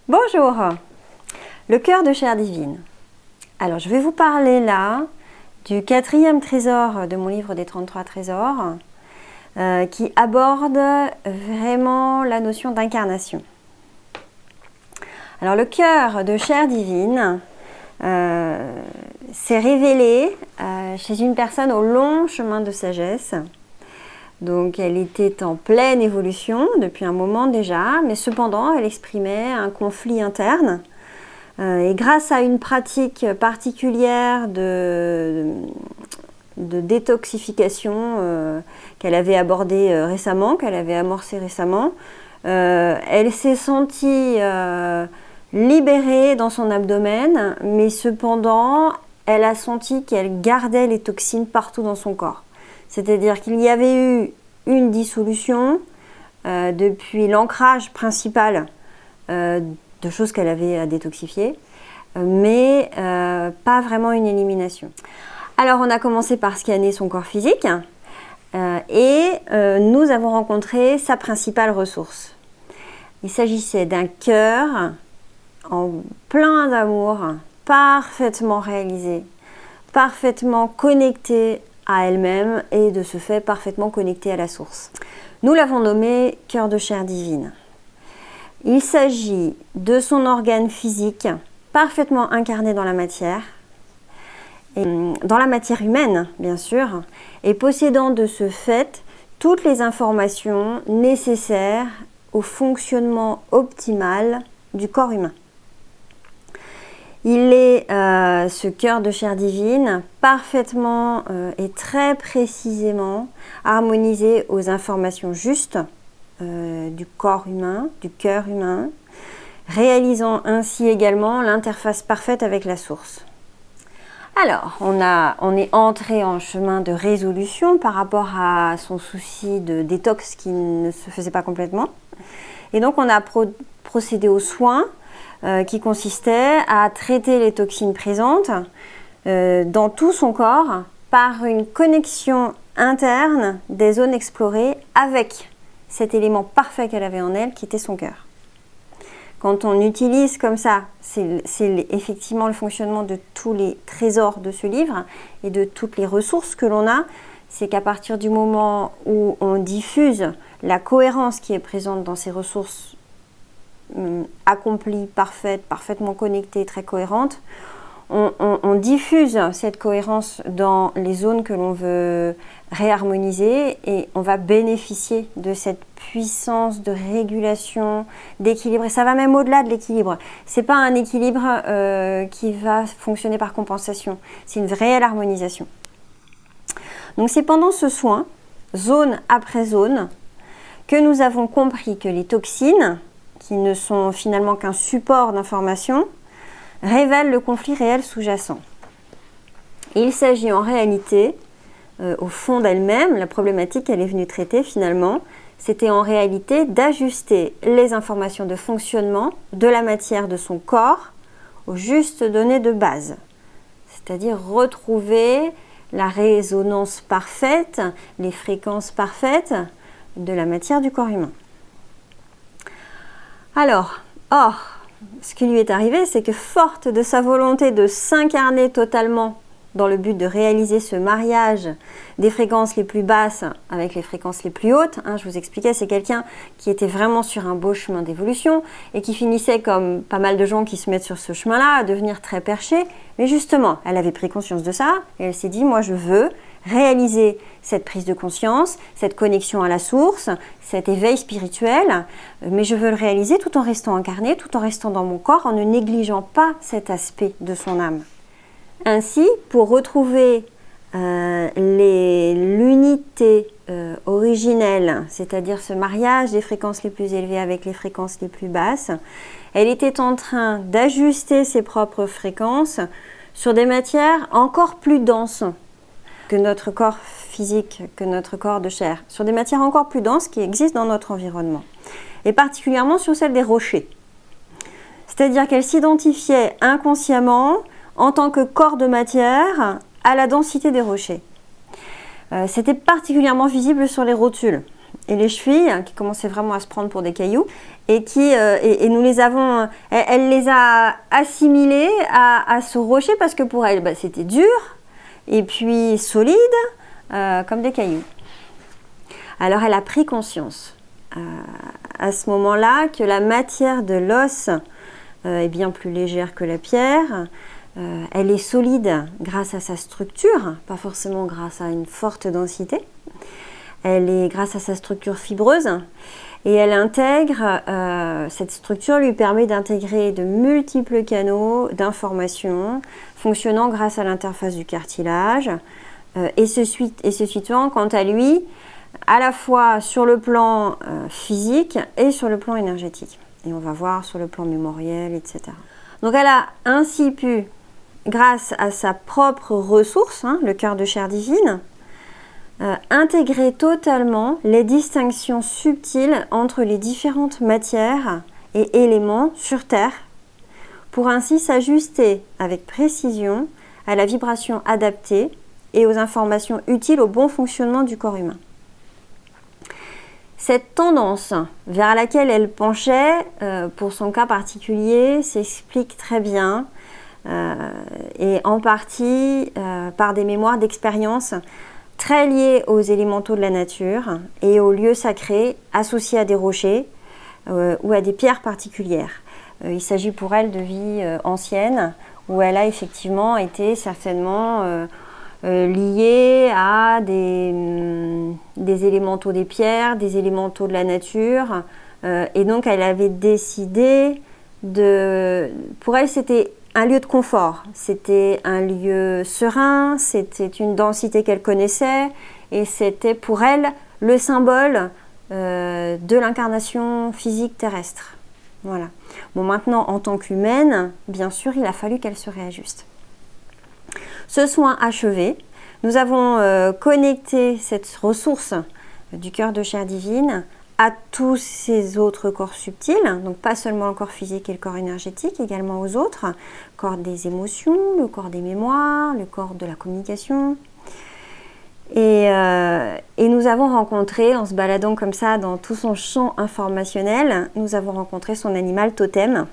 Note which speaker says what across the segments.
Speaker 1: Bonjour, le cœur de chair divine. Alors je vais vous parler là du 4e trésor de mon livre des 33 trésors qui aborde vraiment la notion d'incarnation. Alors le cœur de chair divine s'est révélé chez une personne au long chemin de sagesse. Donc elle était en pleine évolution depuis un moment déjà, mais cependant elle exprimait un conflit interne. Et grâce à une pratique particulière de détoxification qu'elle avait abordée récemment, qu'elle avait amorcée récemment, elle s'est sentie libérée dans son abdomen, mais cependant elle a senti qu'elle gardait les toxines partout dans son corps. C'est-à-dire qu'il y avait eu une dissolution depuis l'ancrage principal de choses qu'elle avait à détoxifier, mais pas vraiment une élimination. Alors on a commencé par scanner son corps physique et nous avons rencontré sa principale ressource. Il s'agissait d'un cœur en plein d'amour, parfaitement réalisé, parfaitement connecté à elle-même et de ce fait parfaitement connectée à la source. Nous l'avons nommé cœur de chair divine. Il s'agit de son organe physique parfaitement incarné dans la matière, et dans la matière humaine bien sûr, et possédant de ce fait toutes les informations nécessaires au fonctionnement optimal du corps humain. Il est, ce cœur de chair divine, parfaitement et très précisément harmonisé aux informations justes du corps humain, du cœur humain, réalisant ainsi également l'interface parfaite avec la source. Alors, on est entré en chemin de résolution par rapport à son souci de détox qui ne se faisait pas complètement. Et donc, on a procédé aux soins qui consistait à traiter les toxines présentes dans tout son corps par une connexion interne des zones explorées avec cet élément parfait qu'elle avait en elle qui était son cœur. Quand on utilise comme ça, c'est effectivement le fonctionnement de tous les trésors de ce livre et de toutes les ressources que l'on a, c'est qu'à partir du moment où on diffuse la cohérence qui est présente dans ces ressources accomplie, parfaite, parfaitement connectée, très cohérente, on diffuse cette cohérence dans les zones que l'on veut réharmoniser et on va bénéficier de cette puissance de régulation, d'équilibre. Et ça va même au-delà de l'équilibre. C'est pas un équilibre qui va fonctionner par compensation, c'est une réelle harmonisation. Donc c'est pendant ce soin, zone après zone, que nous avons compris que les toxines, qui ne sont finalement qu'un support d'information, révèlent le conflit réel sous-jacent. Il s'agit en réalité, au fond d'elle-même, la problématique qu'elle est venue traiter finalement, c'était en réalité d'ajuster les informations de fonctionnement de la matière de son corps aux justes données de base. C'est-à-dire retrouver la résonance parfaite, les fréquences parfaites de la matière du corps humain. Alors, ce qui lui est arrivé, c'est que forte de sa volonté de s'incarner totalement dans le but de réaliser ce mariage des fréquences les plus basses avec les fréquences les plus hautes, je vous expliquais, c'est quelqu'un qui était vraiment sur un beau chemin d'évolution et qui finissait, comme pas mal de gens qui se mettent sur ce chemin-là, à devenir très perché. Mais justement, elle avait pris conscience de ça et elle s'est dit, moi je veux réaliser cette prise de conscience, cette connexion à la source, cet éveil spirituel, mais je veux le réaliser tout en restant incarné, tout en restant dans mon corps, en ne négligeant pas cet aspect de son âme. Ainsi, pour retrouver l'unité originelle, c'est-à-dire ce mariage des fréquences les plus élevées avec les fréquences les plus basses, elle était en train d'ajuster ses propres fréquences sur des matières encore plus denses que notre corps physique, que notre corps de chair, sur des matières encore plus denses qui existent dans notre environnement, et particulièrement sur celle des rochers. C'est-à-dire qu'elle s'identifiait inconsciemment en tant que corps de matière à la densité des rochers. C'était particulièrement visible sur les rotules. et les chevilles qui commençaient vraiment à se prendre pour des cailloux et nous les avons, elle les a assimilés à ce rocher parce que pour elle c'était dur et puis solide comme des cailloux. Alors elle a pris conscience à ce moment-là que la matière de l'os est bien plus légère que la pierre. Elle est solide grâce à sa structure, pas forcément grâce à une forte densité. Elle est grâce à sa structure fibreuse et elle intègre, cette structure lui permet d'intégrer de multiples canaux d'information fonctionnant grâce à l'interface du cartilage et se situant quant à lui à la fois sur le plan physique et sur le plan énergétique. Et on va voir sur le plan mémoriel, etc. Donc elle a ainsi pu, grâce à sa propre ressource, le cœur de chair divine, intégrer totalement les distinctions subtiles entre les différentes matières et éléments sur Terre, pour ainsi s'ajuster avec précision à la vibration adaptée et aux informations utiles au bon fonctionnement du corps humain. Cette tendance vers laquelle elle penchait, pour son cas particulier, s'explique très bien, et en partie par des mémoires d'expérience très liées aux élémentaux de la nature et aux lieux sacrés associés à des rochers ou à des pierres particulières. Il s'agit pour elle de vie ancienne où elle a effectivement été certainement liée à des élémentaux des pierres, des élémentaux de la nature, et donc elle avait décidé pour elle c'était un lieu de confort, c'était un lieu serein, c'était une densité qu'elle connaissait et c'était pour elle le symbole de l'incarnation physique terrestre. Voilà. Bon, maintenant en tant qu'humaine, bien sûr, il a fallu qu'elle se réajuste. Ce soin achevé, nous avons connecté cette ressource du cœur de chair divine à tous ces autres corps subtils, donc pas seulement le corps physique et le corps énergétique, également aux autres, le corps des émotions, le corps des mémoires, le corps de la communication. Et nous avons rencontré, en se baladant comme ça dans tout son champ informationnel, nous avons rencontré son animal totem,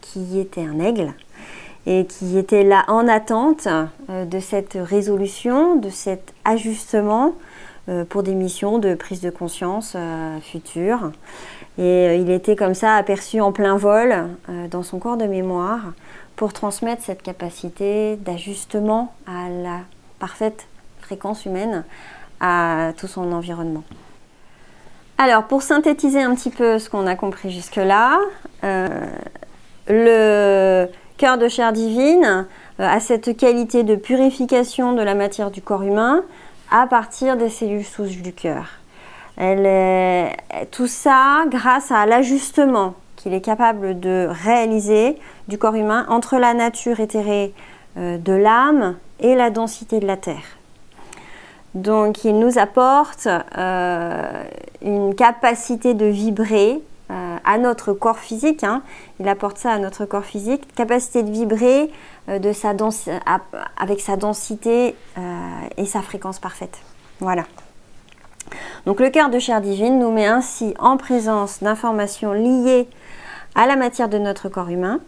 Speaker 1: qui était un aigle, et qui était là en attente de cette résolution, de cet ajustement pour des missions de prise de conscience futures. Et il était comme ça aperçu en plein vol dans son corps de mémoire pour transmettre cette capacité d'ajustement à la parfaite fréquence humaine à tout son environnement. Alors, pour synthétiser un petit peu ce qu'on a compris jusque-là, le cœur de chair divine a cette qualité de purification de la matière du corps humain à partir des cellules souches du cœur. Tout ça grâce à l'ajustement qu'il est capable de réaliser du corps humain entre la nature éthérée de l'âme et la densité de la terre. Donc il nous apporte une capacité de vibrer à notre corps physique, il apporte ça à notre corps physique, capacité de vibrer avec sa densité et sa fréquence parfaite. Voilà. Donc le cœur de chair divine nous met ainsi en présence d'informations liées à la matière de notre corps humain.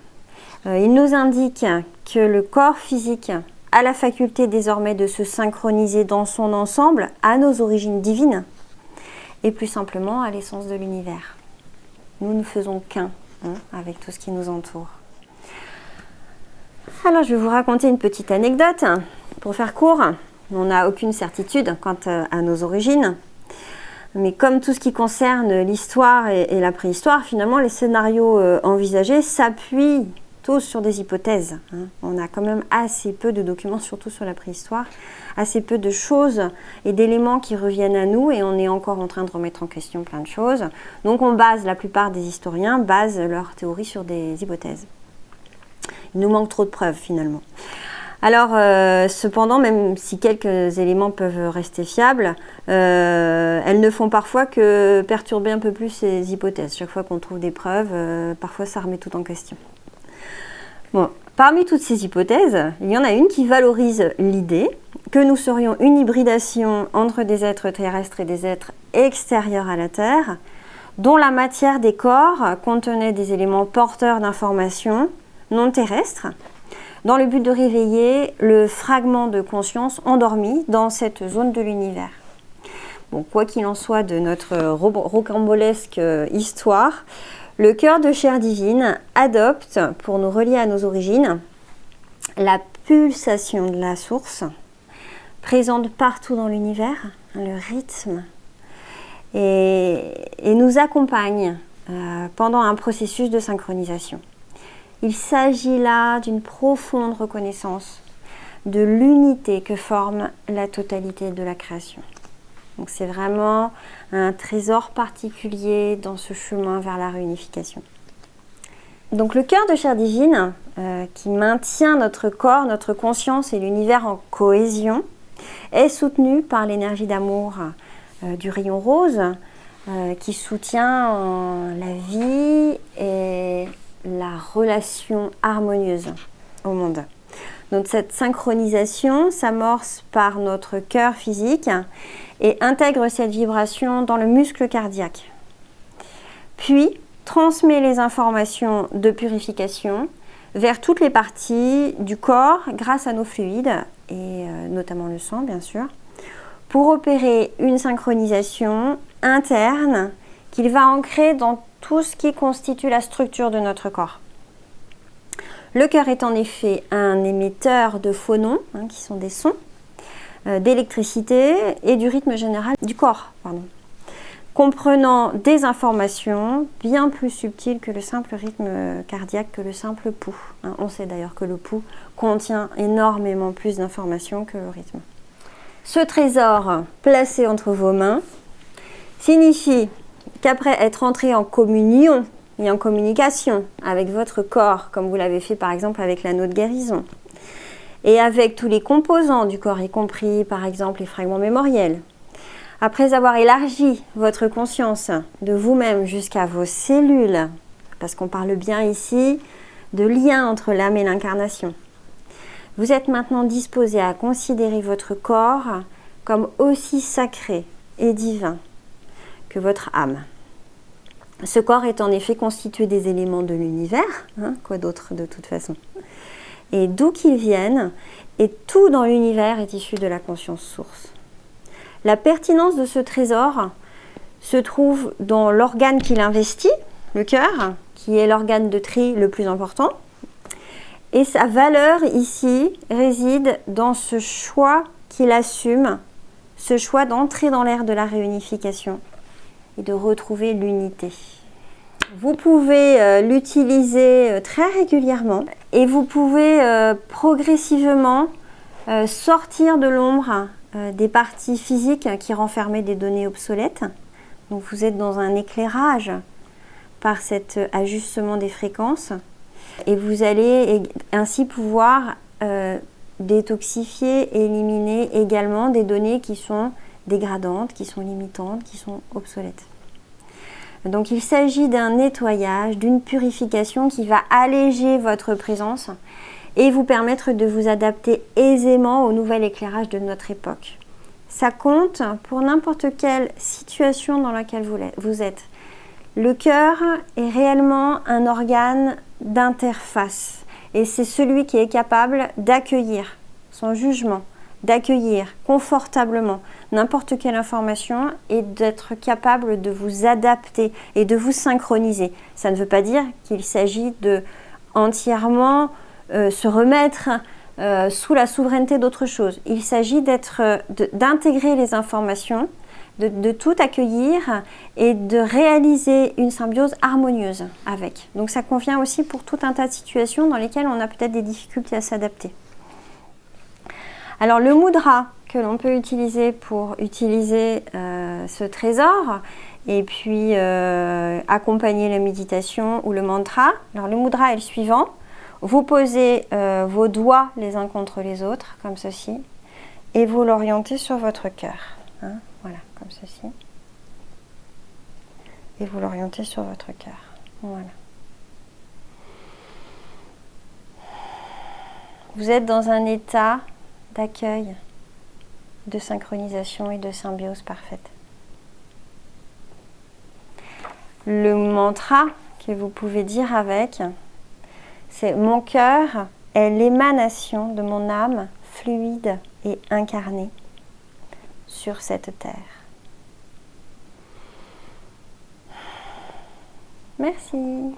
Speaker 1: Il nous indique que le corps physique a la faculté désormais de se synchroniser dans son ensemble à nos origines divines et plus simplement à l'essence de l'univers. Nous ne faisons qu'un avec tout ce qui nous entoure. Alors je vais vous raconter une petite anecdote pour faire court. On n'a aucune certitude quant à nos origines. Mais comme tout ce qui concerne l'histoire et la préhistoire, finalement les scénarios envisagés s'appuient tous sur des hypothèses. On a quand même assez peu de documents, surtout sur la préhistoire, assez peu de choses et d'éléments qui reviennent à nous et on est encore en train de remettre en question plein de choses. Donc la plupart des historiens basent leur théorie sur des hypothèses. Il nous manque trop de preuves finalement. Alors, cependant, même si quelques éléments peuvent rester fiables, elles ne font parfois que perturber un peu plus ces hypothèses. Chaque fois qu'on trouve des preuves, parfois ça remet tout en question. Bon, Parmi toutes ces hypothèses, il y en a une qui valorise l'idée que nous serions une hybridation entre des êtres terrestres et des êtres extérieurs à la Terre, dont la matière des corps contenait des éléments porteurs d'informations non terrestres, dans le but de réveiller le fragment de conscience endormi dans cette zone de l'univers. Bon, quoi qu'il en soit de notre rocambolesque histoire, le cœur de chair divine adopte, pour nous relier à nos origines, la pulsation de la source, présente partout dans l'univers, le rythme, et nous accompagne pendant un processus de synchronisation. Il s'agit là d'une profonde reconnaissance de l'unité que forme la totalité de la création. Donc c'est vraiment un trésor particulier dans ce chemin vers la réunification. Donc le cœur de chair divine, qui maintient notre corps, notre conscience et l'univers en cohésion, est soutenu par l'énergie d'amour du rayon rose, qui soutient la vie et la relation harmonieuse au monde. Donc cette synchronisation s'amorce par notre cœur physique et intègre cette vibration dans le muscle cardiaque. Puis transmet les informations de purification vers toutes les parties du corps grâce à nos fluides, et notamment le sang bien sûr, pour opérer une synchronisation interne qu'il va ancrer dans tout ce qui constitue la structure de notre corps. Le cœur est en effet un émetteur de phonons, qui sont des sons, d'électricité et du rythme général du corps, comprenant des informations bien plus subtiles que le simple rythme cardiaque, que le simple pouls. On sait d'ailleurs que le pouls contient énormément plus d'informations que le rythme. Ce trésor placé entre vos mains signifie qu'après être entré en communion et en communication avec votre corps, comme vous l'avez fait par exemple avec l'anneau de guérison, et avec tous les composants du corps, y compris par exemple les fragments mémoriels, après avoir élargi votre conscience de vous-même jusqu'à vos cellules, parce qu'on parle bien ici de lien entre l'âme et l'incarnation, vous êtes maintenant disposé à considérer votre corps comme aussi sacré et divin que votre âme. Ce corps est en effet constitué des éléments de l'univers, quoi d'autre de toute façon. Et d'où qu'ils viennent, et tout dans l'univers est issu de la conscience source. La pertinence de ce trésor se trouve dans l'organe qu'il investit, le cœur, qui est l'organe de tri le plus important. Et sa valeur ici réside dans ce choix qu'il assume, ce choix d'entrer dans l'ère de la réunification et de retrouver l'unité. Vous pouvez l'utiliser très régulièrement et vous pouvez progressivement sortir de l'ombre des parties physiques qui renfermaient des données obsolètes. Donc vous êtes dans un éclairage par cet ajustement des fréquences et vous allez ainsi pouvoir détoxifier et éliminer également des données qui sont dégradantes, qui sont limitantes, qui sont obsolètes. Donc il s'agit d'un nettoyage, d'une purification qui va alléger votre présence et vous permettre de vous adapter aisément au nouvel éclairage de notre époque. Ça compte pour n'importe quelle situation dans laquelle vous êtes. Le cœur est réellement un organe d'interface et c'est celui qui est capable d'accueillir sans jugement, d'accueillir confortablement n'importe quelle information et d'être capable de vous adapter et de vous synchroniser. Ça ne veut pas dire qu'il s'agit de entièrement se remettre sous la souveraineté d'autre chose. Il s'agit d'intégrer les informations, de tout accueillir et de réaliser une symbiose harmonieuse avec. Donc ça convient aussi pour tout un tas de situations dans lesquelles on a peut-être des difficultés à s'adapter. Alors le mudra que l'on peut utiliser pour utiliser ce trésor et puis accompagner la méditation ou le mantra. Alors le mudra est le suivant. Vous posez vos doigts les uns contre les autres, comme ceci, et vous l'orientez sur votre cœur. Voilà, comme ceci. Et vous l'orientez sur votre cœur. Voilà. Vous êtes dans un état d'accueil, de synchronisation et de symbiose parfaite. Le mantra que vous pouvez dire avec, c'est « Mon cœur est l'émanation de mon âme fluide et incarnée sur cette terre. » Merci.